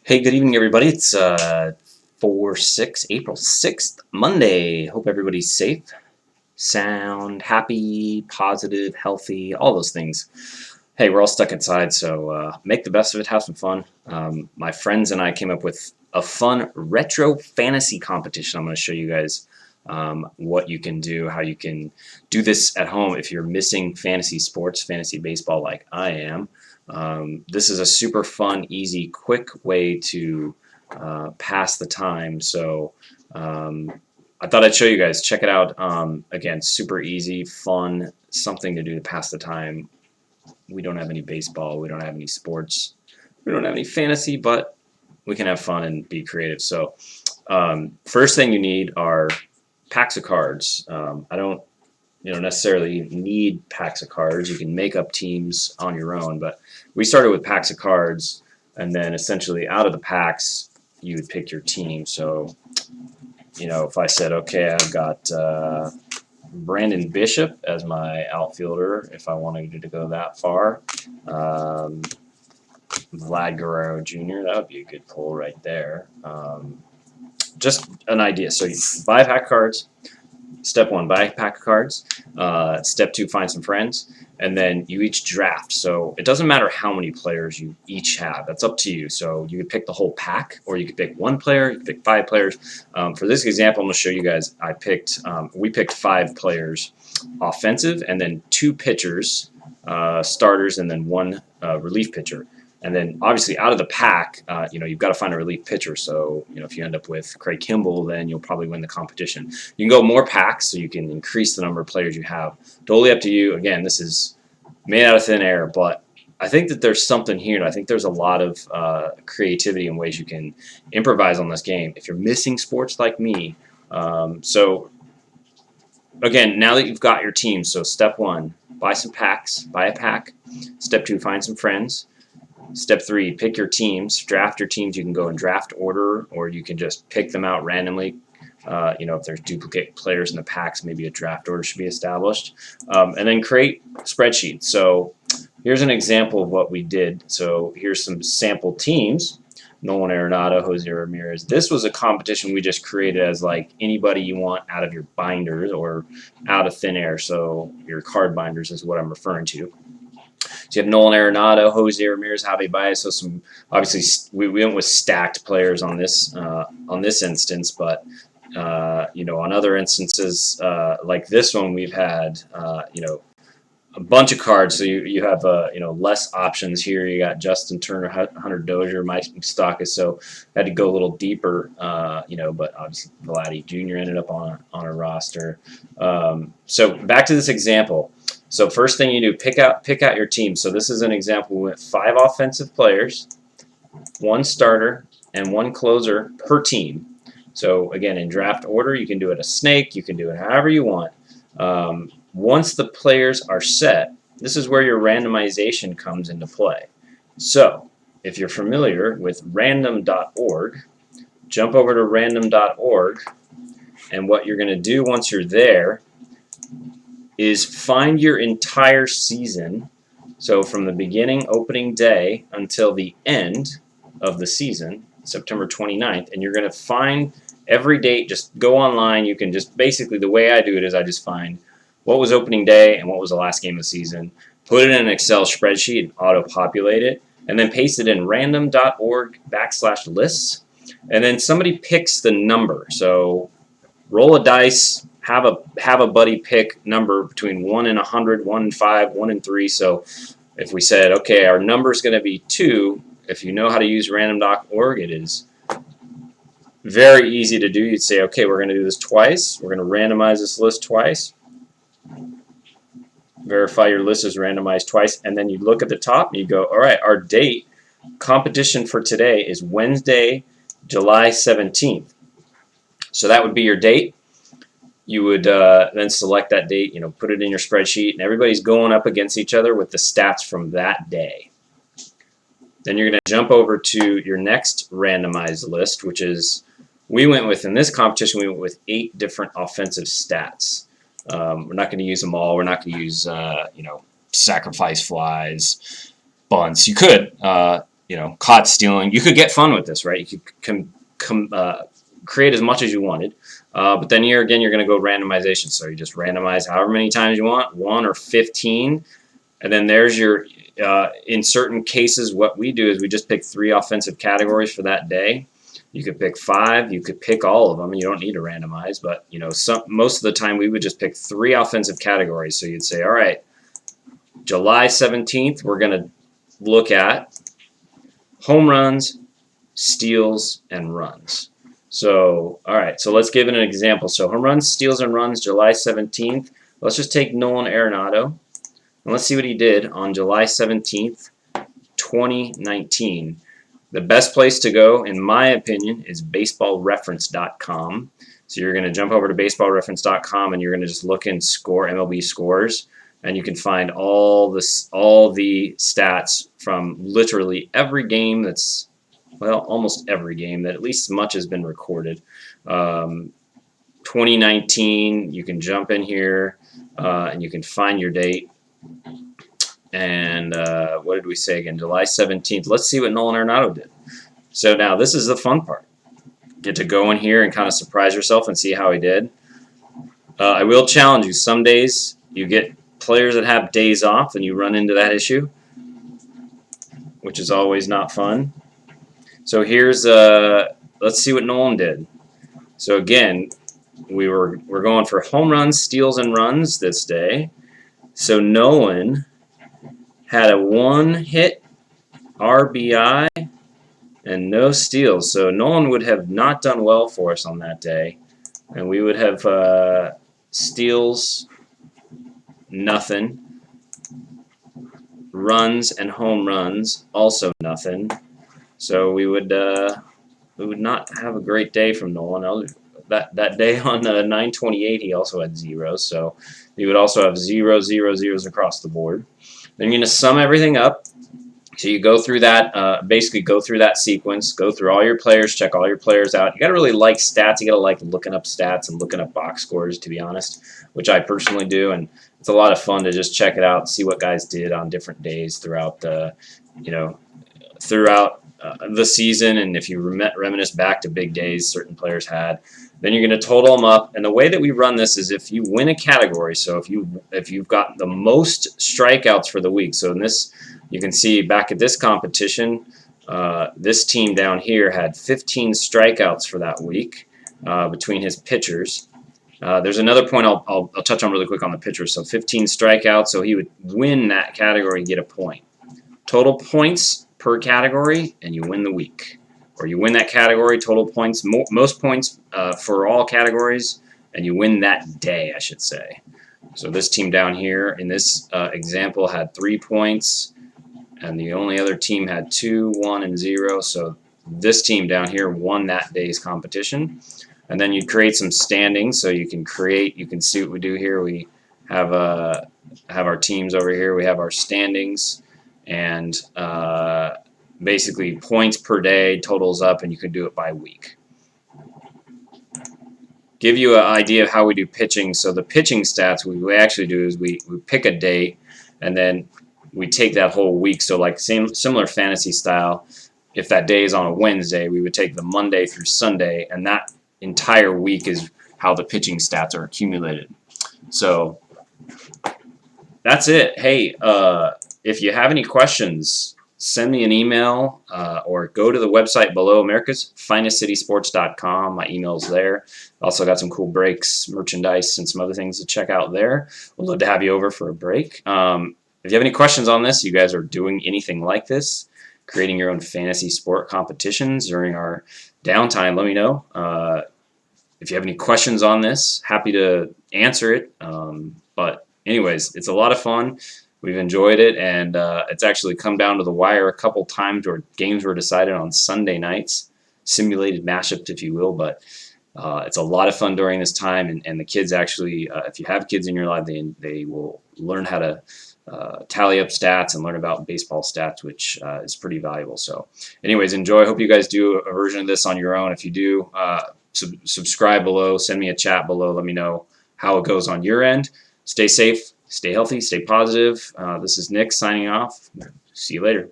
Hey, good evening, everybody. It's 4/6, April 6th, Monday. Hope everybody's safe, sound, happy, positive, healthy, all those things. Hey, we're all stuck inside, so make the best of it, have some fun. My friends and I came up with a fun retro fantasy competition. I'm going to show you guys what you can do, how you can do this at home if you're missing fantasy sports, fantasy baseball like I am. This is a super fun, easy, quick way to pass the time. So I thought I'd show you guys. Check it out. Again, super easy, fun, something to do to pass the time. We don't have any baseball. We don't have any sports. We don't have any fantasy, but we can have fun and be creative. So first thing you need are packs of cards. I don't necessarily need packs of cards. You can make up teams on your own, but we started with packs of cards, and then essentially out of the packs you would pick your team. So if I said, okay, I've got Brandon Bishop as my outfielder, if I wanted to go that far, Vlad Guerrero Jr., that would be a good pull right there. Just an idea. So you buy a pack of cards. Step one, buy a pack of cards. Step two, find some friends. And then you each draft. So it doesn't matter how many players you each have. That's up to you. So you could pick the whole pack, or you could pick one player. You could pick 5 players. For this example, I'm going to show you guys. We picked 5 players, offensive, and then 2 pitchers, starters, and then 1 relief pitcher. And then obviously out of the pack, you've got to find a relief pitcher. So, if you end up with Craig Kimball, then you'll probably win the competition. You can go more packs, so you can increase the number of players you have. Totally up to you. Again, this is made out of thin air, but I think that there's something here. And I think there's a lot of creativity and ways you can improvise on this game if you're missing sports like me. So, again, now that you've got your team, so step 1, buy some packs, buy a pack. Step 2, find some friends. Step 3, pick your teams, draft your teams. You can go in draft order, or you can just pick them out randomly. If there's duplicate players in the packs, maybe a draft order should be established. And then create spreadsheets. So here's an example of what we did. So here's some sample teams. Nolan Arenado, Jose Ramirez. This was a competition we just created as like anybody you want out of your binders or out of thin air. So your card binders is what I'm referring to. So you have Nolan Arenado, Jose Ramirez, Javi Baez. So obviously we went with stacked players on this instance, but on other instances like this one, we've had a bunch of cards. So you have less options here. You got Justin Turner, Hunter Dozier, Mike Moustakas. So I had to go a little deeper, but obviously Vladdy Jr. ended up on a roster. So back to this example. So first thing you do, pick out your team. So this is an example. We went 5 offensive players, 1 starter, and 1 closer per team. So again, in draft order, you can do it a snake. You can do it however you want. Once the players are set, this is where your randomization comes into play. So if you're familiar with random.org, jump over to random.org, and what you're going to do once you're there is find your entire season. So from the beginning, opening day, until the end of the season, September 29th, and you're going to find every date. Just go online. You can just basically, the way I do it is I just find what was opening day and what was the last game of the season, put it in an Excel spreadsheet and auto-populate it, and then paste it in random.org/lists, and then somebody picks the number. So roll a dice, have a buddy pick number between 1 and 100, 1 and 5, 1 and 3. So if we said, okay, our number is going to be 2, if you know how to use random.org, it is very easy to do. You'd say, okay, we're going to do this twice. We're going to randomize this list twice. Verify your list is randomized twice, and then you look at the top and you go, all right, our date competition for today is Wednesday, July 17th. So that would be your date. You would then select that date, put it in your spreadsheet, and everybody's going up against each other with the stats from that day. Then you're going to jump over to your next randomized list, which is, in this competition, we went with 8 different offensive stats. We're not going to use them all. We're not going to use, sacrifice flies, bunts. You could. caught stealing. You could get fun with this, right? You could create as much as you wanted. But then here again, you're going to go randomization. So you just randomize however many times you want, 1 or 15. And then there's your, in certain cases, what we do is we just pick 3 offensive categories for that day. You could pick 5. You could pick all of them. You don't need to randomize. But, most of the time we would just pick 3 offensive categories. So you'd say, all right, July 17th, we're going to look at home runs, steals, and runs. So, all right, so let's give it an example. So home runs, steals, and runs, July 17th. Let's just take Nolan Arenado, and let's see what he did on July 17th, 2019. The best place to go, in my opinion, is baseballreference.com. So you're going to jump over to baseballreference.com, and you're going to just look in MLB scores, and you can find all the stats from literally every game that's, well, almost every game that at least much has been recorded. 2019, you can jump in here and you can find your date. And what did we say again? July 17th. Let's see what Nolan Arenado did. So now this is the fun part. Get to go in here and kind of surprise yourself and see how he did. I will challenge you. Some days you get players that have days off and you run into that issue, which is always not fun. So here's let's see what Nolan did. So again, we're going for home runs, steals, and runs this day. So Nolan had a 1-hit RBI and no steals. So Nolan would have not done well for us on that day, and we would have steals, nothing. Runs and home runs, also nothing. So we would not have a great day from Nolan. That day on 9/28, he also had 0. So we would also have 0, 0, 0s across the board. Then you're going to sum everything up. So you go through that, basically go through that sequence, go through all your players, check all your players out. You got to really like stats. You got to like looking up stats and looking up box scores, to be honest, which I personally do. And it's a lot of fun to just check it out, see what guys did on different days throughout the, throughout the season. And if you reminisce back to big days certain players had, then you're going to total them up. And the way that we run this is if you win a category. So if you've got the most strikeouts for the week. So in this, you can see back at this competition, this team down here had 15 strikeouts for that week between his pitchers. There's another point I'll touch on really quick on the pitchers. So 15 strikeouts, so he would win that category and get a point. Total points per category, and you win the week. Or you win that category, total points, most points for all categories, and you win that day, I should say. So this team down here in this example had 3 points, and the only other team had 2, 1, and 0. So this team down here won that day's competition. And then you create some standings, so you can see what we do here. We have our teams over here. We have our standings, and basically points per day totals up, and you can do it by week. Give you an idea of how we do pitching. So the pitching stats, what we actually do is we pick a date, and then we take that whole week. So like similar fantasy style, if that day is on a Wednesday, we would take the Monday through Sunday, and that entire week is how the pitching stats are accumulated. So that's it. Hey, if you have any questions, send me an email or go to the website below, americasfinestcitysports.com. My email's there. Also got some cool breaks, merchandise, and some other things to check out there. We'd love to have you over for a break. If you have any questions on this, you guys are doing anything like this, creating your own fantasy sport competitions during our downtime, let me know. If you have any questions on this, happy to answer it. But anyways, it's a lot of fun. We've enjoyed it, and it's actually come down to the wire a couple times where games were decided on Sunday nights, simulated mashups, if you will. But it's a lot of fun during this time, and the kids actually, if you have kids in your life, they will learn how to tally up stats and learn about baseball stats, which is pretty valuable. So anyways, enjoy. I hope you guys do a version of this on your own. If you do, subscribe below, send me a chat below, let me know how it goes on your end. Stay safe, stay healthy, stay positive. This is Nick signing off. See you later.